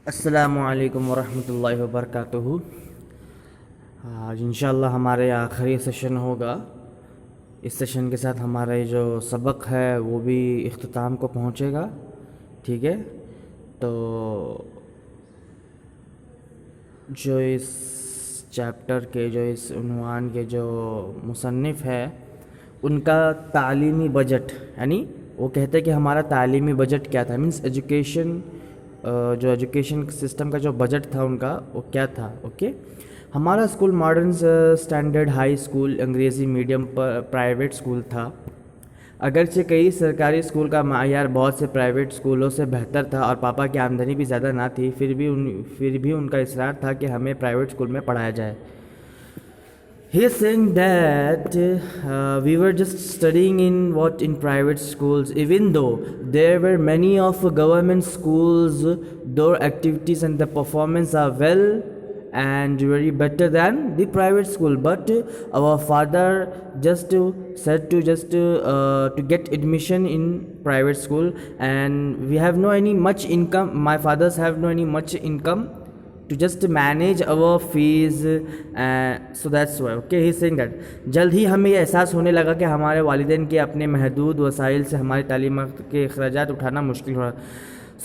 अस्सलामुअलैकुम वरहमतुल्लाहि वबरकातुहू। आज इंशाअल्लाह हमारे आखिरी सेशन होगा। इस सेशन के साथ हमारा ये जो सबक है वो भी इख्तिताम को पहुंचेगा। ठीक है, तो जो इस चैप्टर के जो इस उन्वान के जो मुसन्निफ़ है उनका तालीमी बजट, यानी वो कहते हैं कि हमारा तालीमी बजट क्या था, मीन्स एजुकेशन, जो एजुकेशन सिस्टम का जो बजट था उनका वो क्या था। ओके, हमारा school modern standard high school अंग्रेज़ी मीडियम पर प्राइवेट स्कूल था। अगरचे कई सरकारी स्कूल का मायार बहुत से प्राइवेट स्कूलों से बेहतर था और पापा की आमदनी भी ज़्यादा ना थी, फिर भी उनका इसरार था कि हमें प्राइवेट स्कूल में पढ़ाया जाए। He is saying that we were just studying in private schools, even though there were many of government schools, though activities and the performance are well and very better than the private school. But our father just said to get admission in private school, and we have no any much income. My fathers have no any much income to just manage our fees, so that's why okay he is saying that जल्द ही हमें ये एहसास होने लगा कि हमारे वालिदैन के अपने महदूद वसाइल से हमारी तालीमात के अखराजात उठाना मुश्किल हो रहा।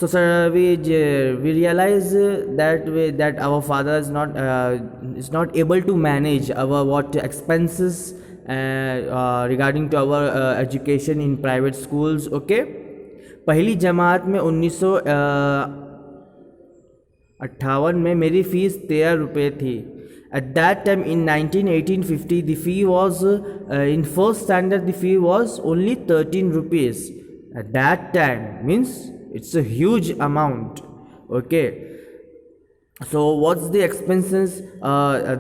So sir, we realize that our father is not able to manage our what expenses regarding to our education in private schools. Okay, पहली जमात में 1958 में मेरी फ़ीस 13 रुपये थी। Eight that time in 1950 the fee was in first standard the fee was only 13 rupees eight that time, means it's a huge amount. Okay, so what's the expenses?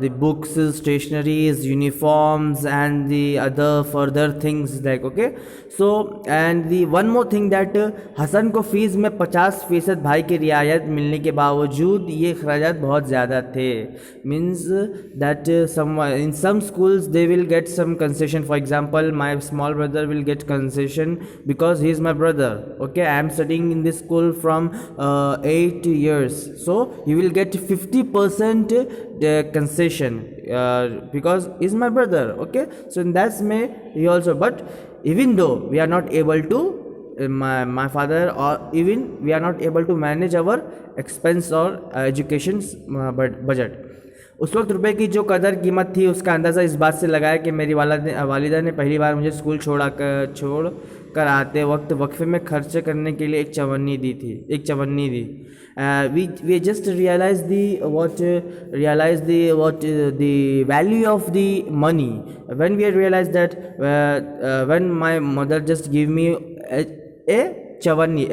The books, stationaries, uniforms and the other further things like okay. So and the one more thing that Hasan को fees में 50% भाई की रियायत मिलने के बावजूद ये अखराजात बहुत ज़्यादा थे। Means that in some schools they will get some concession. For example, my small brother will get concession because he is my brother. Okay, I am studying in this school from 8 years, so he will get 50% concession because he is my brother. Okay, so in that way he also, but even though we are not able to my father or even we are not able to manage our expense or education budget, उस वक्त रुपए की जो कदर कीमत थी उसका अंदाज़ा इस बात से लगाया कि मेरी वालिदा ने पहली बार मुझे स्कूल छोड़ कर आते वक्त वक्फे में खर्च करने के लिए एक चवन्नी दी। We just realize the value of the money when we realize that when my mother just give me a chavanni,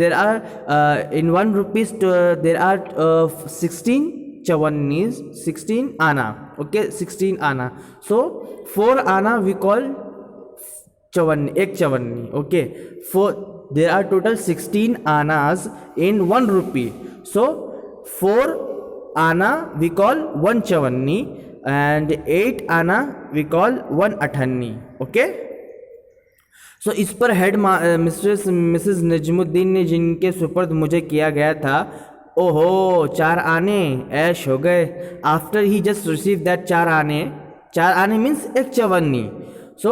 there are in 1 rupees there are 16 chavannis, 16 ana. Okay, 16 ana. So 4 ana we call chavanni, ek chavanni. Okay, there are total 16 anas in 1 rupee. So 4 ana we call 1 chavanni and 8 ana we call 1 athanni. Okay, सो इस पर head Mrs Najmuddin ने जिनके सुपर्द मुझे किया गया था, ओहो 4 आने ऐश हो गए। After he just receive that 4 आने मीन्स एक चवन्नी। So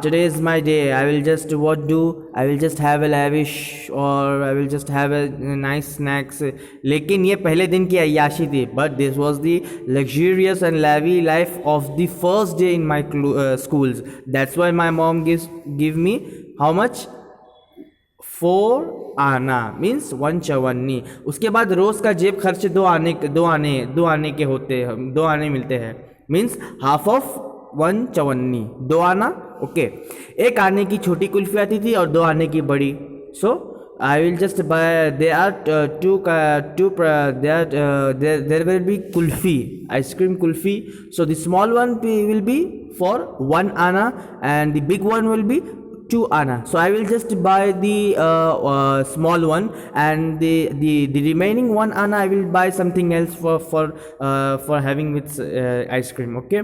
today is my day, I will just what do, I will just have a lavish और I will just have a nice snacks. लेकिन ये पहले दिन की अय्याशी थी, but this was the luxurious and lavish life of the first day in my schools. That's why my mom give me how much? 4 आना means 1 चवन्नी। उसके बाद रोज़ का जेब खर्च 2 आने के होते हैं, 2 आने मिलते हैं, मीन्स हाफ ऑफ 1 चवन्नी, 2 आना। ओके, 1 आने की छोटी कुल्फी आती थी और 2 आने की बड़ी। सो I will just buy. There are there will be kulfi, ice cream kulfi. So the small one will be for 1 ana and the big one will be 2 ana. So I will just buy the small one and the remaining 1 ana I will buy something else for having with ice cream. Okay.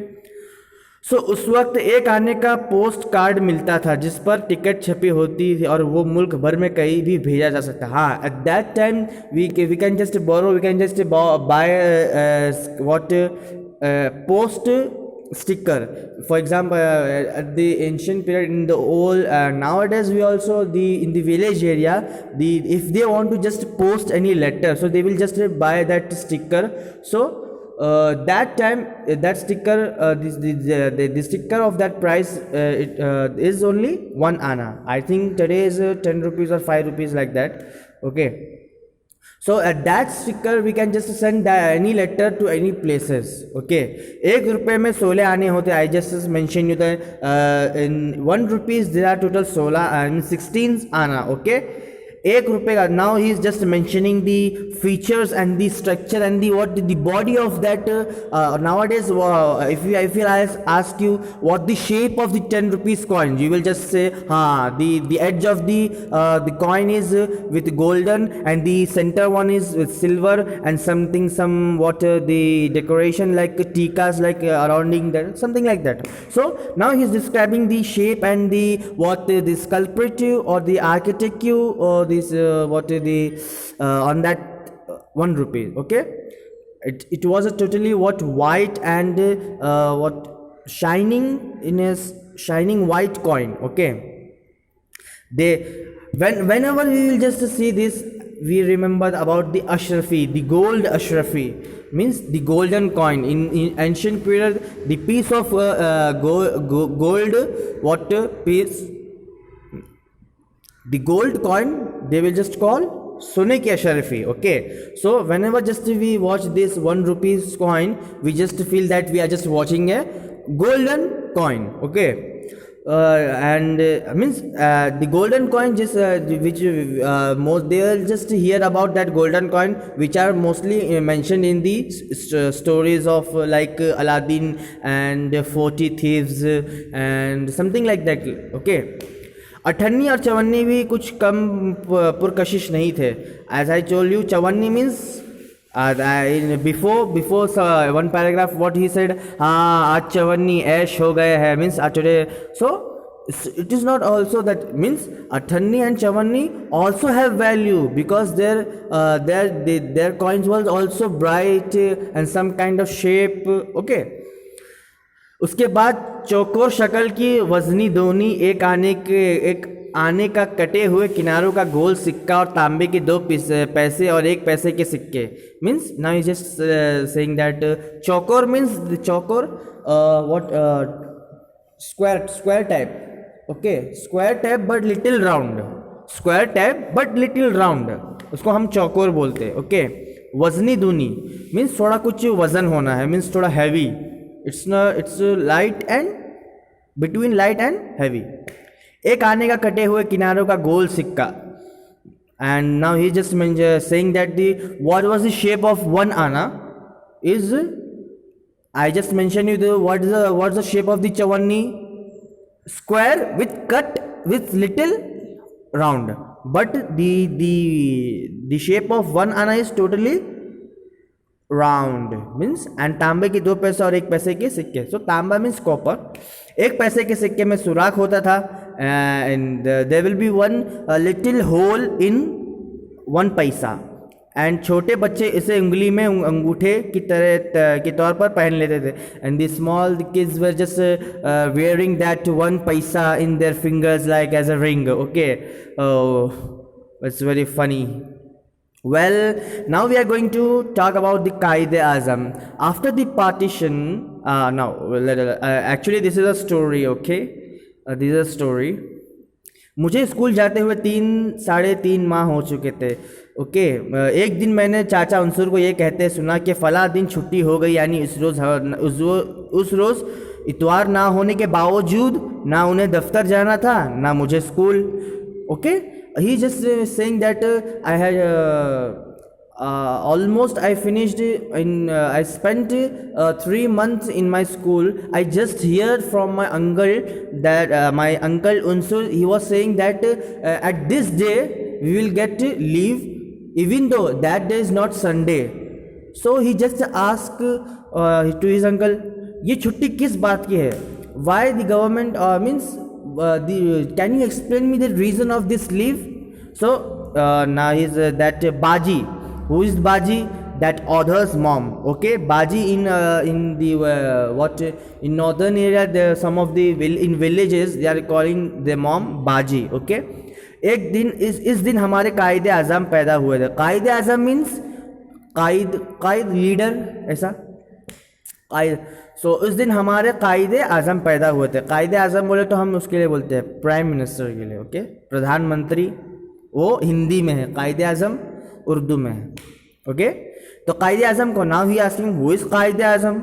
सो उस वक्त एक आने का post card मिलता था जिस पर ticket छपी होती थी और वो मुल्क भर में कहीं भी भेजा जा सकता। हाँ, at that time we can just borrow, we can just buy what post sticker. For example, at the ancient period, in the old nowadays we also in the village area, if they want to just post any letter, so they will just buy that sticker. So that time that sticker, the sticker of that price, it is only 1 anna. I think today is 10 rupees or 5 rupees like that. Okay, so at that sticker we can just send any letter to any places. Okay, 1 रुपये में 16 आने होते. I just mentioned you that in 1 rupees there are total 16 आना. Okay, 1 रुपये का. Now he is just mentioning the features and the structure and the body of that. Nowadays if I ask you what the shape of the 10 rupees coin, you will just say the edge of the coin is with golden and the center one is with silver and the decoration like tikas, like surrounding that, something like that. So now he is describing the shape and the sculpture or the architecture or this on that 1 rupee. Okay, it was a totally white and shining white coin. Okay, whenever we will just see this, we remember about the Ashrafi, the gold Ashrafi, means the golden coin. In ancient period, the piece of gold, piece, the gold coin, they will just call सोने की Ashrafi. Okay, so whenever just we watch this 1 rupees coin, we just feel that we are just watching a golden coin. Okay, and means the golden coin just which most they will just hear about that golden coin, which are mostly mentioned in the stories of like Aladdin and 40 thieves and something like that. Okay, 58 और 54 भी कुछ कम पुरकशिश नहीं थे. As I told you, 54 means before one paragraph what he said, हाँ आज 54 ऐश हो गए हैं, means today. So it is not also that means 58 and 54 also have value because their coins was also bright and some kind of shape. Okay, उसके बाद चौकोर शक्ल की वजनी दोनी, एक आने का कटे हुए किनारों का गोल सिक्का और तांबे के 2 पैसे और 1 पैसे के सिक्के. Means now is just saying that चौकोर मीन्स चौकोर what square type. Okay, square type but little round, square type but little round, उसको हम चौकोर बोलते हैं. ओके, वजनी दूनी मीन्स थोड़ा कुछ वजन होना है, मीन्स थोड़ा heavy. It's light and between light and heavy. एक आने का कटे हुए किनारों का गोल सिक्का. And now he just saying that what was the shape of 1 anna is, I just mentioned you what's the shape of the 54, square with cut with little round, but the shape of 1 anna is totally round. Means and तांबे की 2 पैसे और 1 पैसे के सिक्के. सो तांबा means copper. 1 पैसे के सिक्के में सुराख होता था and there will be 1 little hole in 1 पैसा. एंड छोटे बच्चे इसे उंगली में अंगूठे की तरह के तौर पर पहन लेते थे. And the small kids were just wearing that 1 पैसा in their fingers like as a ring. Okay, it's very funny. Well, now we are going to talk about the Qaid-e-Azam. After the partition, actually this is a story, okay? This is a story. मुझे school जाते हुए 3-3.5 माह हो चुके थे. Okay, एक दिन मैंने चाचा अंसुर को ये कहते सुना कि फ़लाँ दिन छुट्टी हो गई, यानी उस रोज़ इतवार ना होने के बावजूद ना उन्हें दफ्तर जाना था ना मुझे school. Okay, he just saying that I had almost I finished I spent 3 months in my school. I just heard from my uncle that my uncle Unsur, he was saying that at this day we will get leave even though that day is not Sunday. So he just asked to his uncle, ये छुट्टी किस बात की है. why the government means the can you explain me the reason of this leave? So now he's that Baji. Who is Baji? That author's mom. Okay, Baji in the what in northern area, there some of the in villages they are calling their mom Baji. Okay, एक दिन इस दिन हमारे कायदे आज़म पैदा हुए थे. कायदे आज़म मीन्स कायद लीडर, ऐसा कायद. सो उस दिन हमारे कायदे आज़म पैदा हुए थे. कायदे आज़म बोले तो हम उसके लिए बोलते हैं प्राइम मिनिस्टर के लिए. ओके, प्रधानमंत्री वो हिंदी में है, कायदे आज़म उर्दू में है. ओके, तो कायदे आज़म को now he asking who is कायदे आज़म.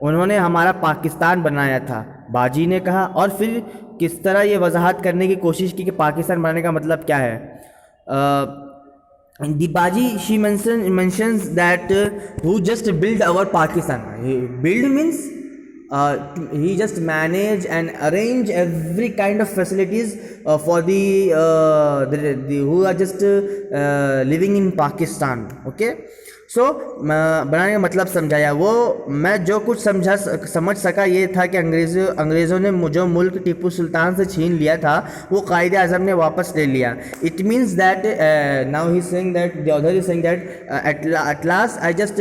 उन्होंने हमारा पाकिस्तान बनाया था, बाजी ने कहा. और फिर किस तरह ये वजाहत करने की कोशिश की कि पाकिस्तान बनाने का मतलब क्या है. दी बाजी she mentions that who just build our Pakistan. Build means he just manage and arrange every kind of facilities for the who are just living in Pakistan. Okay, सो बनाने का मतलब समझाया. वो मैं जो कुछ समझ सका ये था कि अंग्रेज़ों ने जो मुल्क टीपू सुल्तान से छीन लिया था वो कायदे आज़म ने वापस ले लिया. It means that now he saying that the author is saying that at last I just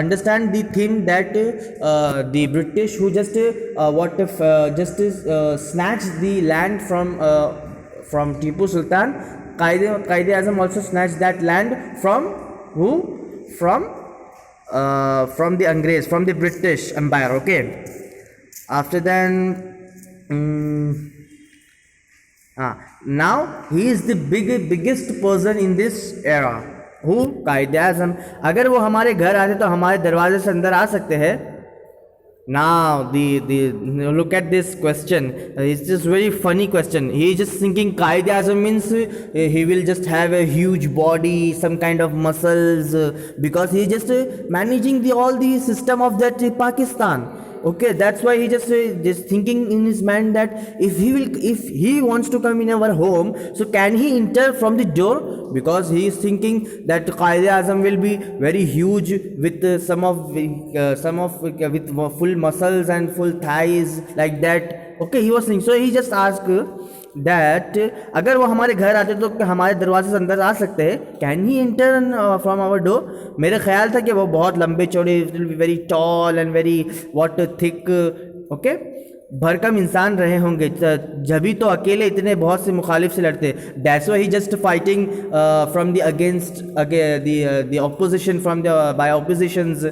understand the thing that the British who just what if just snatch the land from Tipu Sultan. Quaid Azam also snatch that land from who from the Angrez, from the British Empire. Okay, after then now he is the biggest person in this era. Who? कायदे आज़म. अगर वो हमारे घर आते तो हमारे दरवाजे से अंदर आ सकते हैं. Now the look at this question. It's just very funny question. He is just thinking Qaid Azam means he will just have a huge body, some kind of muscles, because he is just managing all the system of that Pakistan. Okay, that's why he just thinking in his mind that if he wants to come in our home, so can he enter from the door? Because he is thinking that Qaid Azam will be very huge with with full muscles and full thighs like that. Okay, he was thinking. So he just asked that अगर वो हमारे घर आते तो हमारे दरवाजे से अंदर आ सकते हैं. Can he enter from our door. मेरा ख्याल था कि वो बहुत लंबे चौड़े, will be very tall and very what thick. Okay, भरकम इंसान रहे होंगे, जभी तो अकेले इतने बहुत से मुखालिफ से लड़ते. That's why he just fighting from the against the opposition from the by oppositions.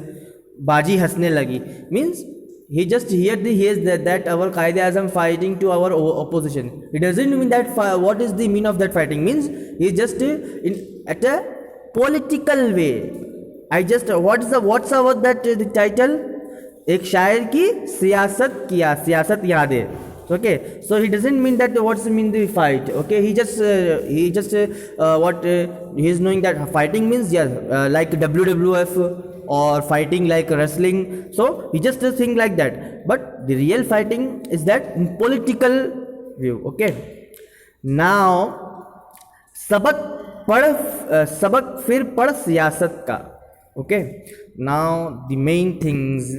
बाजी हंसने लगी. Means he just hears that our Qaid Azam fighting to our opposition. It doesn't mean that what is the mean of that fighting. Means he just at a political way. I just what's our that the title. एक शायर की सियासत किया, सियासत याद है. Okay, so he doesn't mean that what's mean the fight. Okay, he just what he is knowing that fighting means like WWF or fighting like wrestling. So he just think like that, but the real fighting is that in political view. Okay, now सबक फिर पढ़ सियासत का. Okay, now the main things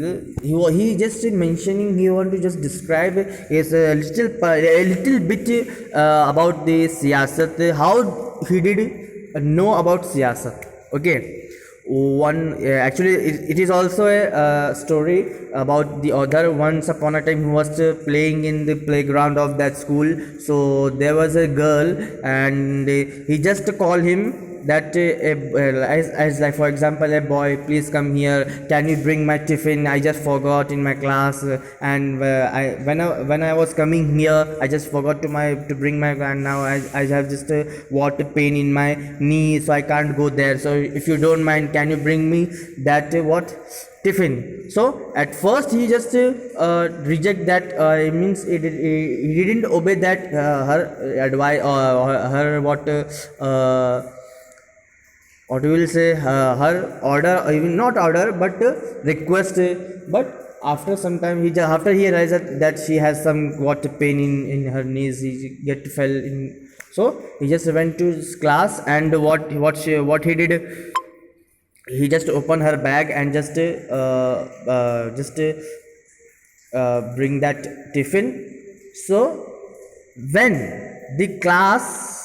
he just mentioning, he want to just describe is a little bit about the siyasat, how he did know about siyasat. Okay, actually it is also a story about the author. Once upon a time he was playing in the playground of that school. So there was a girl and he just called him that as like for example, a boy, please come here, can you bring my tiffin, I just forgot in my class, and when I was coming here I just forgot to bring my, and now I have just water pain in my knee, so I can't go there, so if you don't mind, can you bring me that tiffin. So at first he just reject that. It means he didn't obey that her advice or her what you will say, her order, even not order but request. But after some time after he realized that she has some pain in her knees, he fell in. So he just went to his class, and what he did, he just opened her bag and just bring that tiffin. So when the class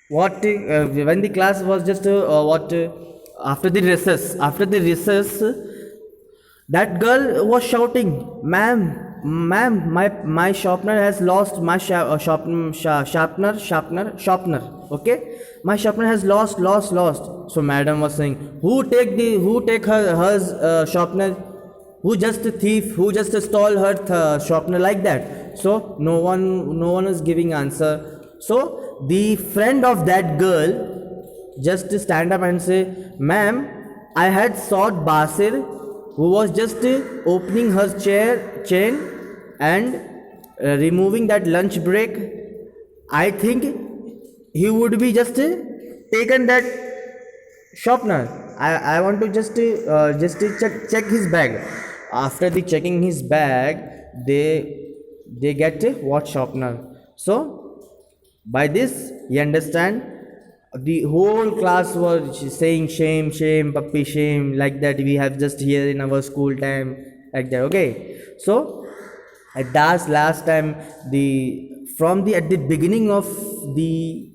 when the class was just after the recess, that girl was shouting, ma'am, my sharpener has lost, my sharpener, okay, my sharpener has lost. So madam was saying, who take her sharpener, who just a thief, who just stole her sharpener, like that. So no one is giving answer. So the friend of that girl just stand up and say, ma'am, I had sought Basir, who was just opening her chain and removing that lunch break. I think he would be just taken that sharpener. I want to just check his bag. After the checking his bag, they get what sharpener. So by this you understand, the whole class was saying shame puppy, shame, like that we have just here in our school time, like that. Okay, so at last time, at the beginning of the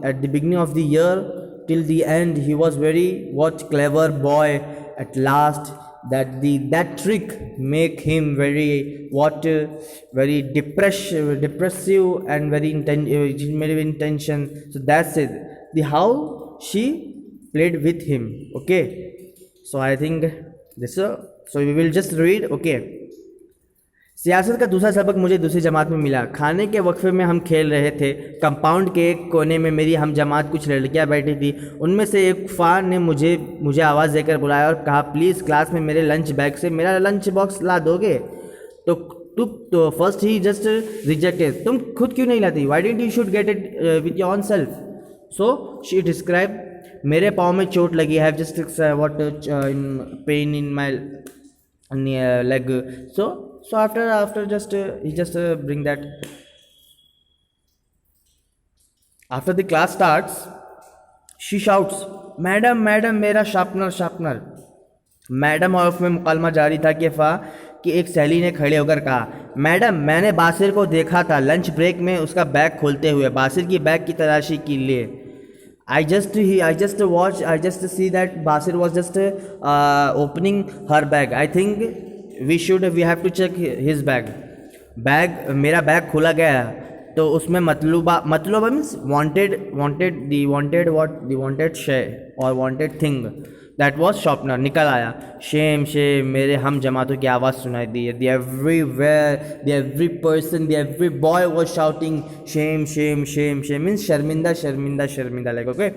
at the beginning of the year till the end, he was very clever boy. At last, that trick make him very very depressive and very intention. So that's it, the how she played with him. Okay, so I think this so we will just read. Okay, सियासत का दूसरा सबक मुझे दूसरी जमात में मिला। खाने के वक्फे में हम खेल रहे थे। कंपाउंड के एक कोने में मेरी हम जमात कुछ लड़कियां बैठी थी। उनमें से एक फ़ान ने मुझे आवाज़ देकर बुलाया और कहा, प्लीज़ क्लास में मेरे लंच बैग से मेरा लंच बॉक्स ला दोगे? तो फर्स्ट ही जस्ट रिजेक्टेड, तुम खुद क्यों नहीं लाती? Y didn't you should get it with your own self? So she describe, मेरे पाँव में चोट लगी, have just pain in my leg. So after just he just bring that. After the class starts, she shouts, madam मेरा sharpener. Madam और उसमें मुकालमा जारी था कि एक सहेली ने खड़े होकर कहा, मैडम, मैंने बासिर को देखा था लंच ब्रेक में उसका बैग खोलते हुए, बासिर की बैग की तलाशी के लिए। I just see that Basir was just opening her bag. I think we have to check his bag. मेरा बैग खोला गया, तो उसमें मतलूबा means wanted shay or wanted thing, that was sharpener निकल आया। शेम मेरे हम जमातों की आवाज़ सुनाई दी। every person, every boy was shouting shame means शर्मिंदा लाइक। ओके,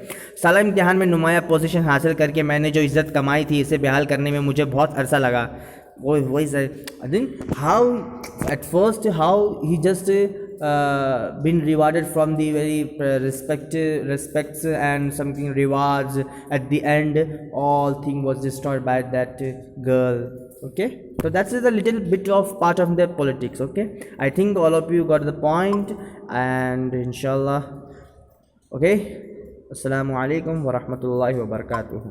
साला इम्तिहान में नुमाया पोजीशन हासिल करके मैंने जो इज़्ज़त कमाई थी, इसे बेहाल करने में मुझे बहुत अरसा लगा। I think how at first how he just been rewarded from the very respects and something rewards. At the end, all thing was destroyed by that girl. Okay, so that's a little bit of part of the politics. Okay, I think all of you got the point, and inshallah. Okay, assalamu alaikum wa rahmatullahi wa barakatuh.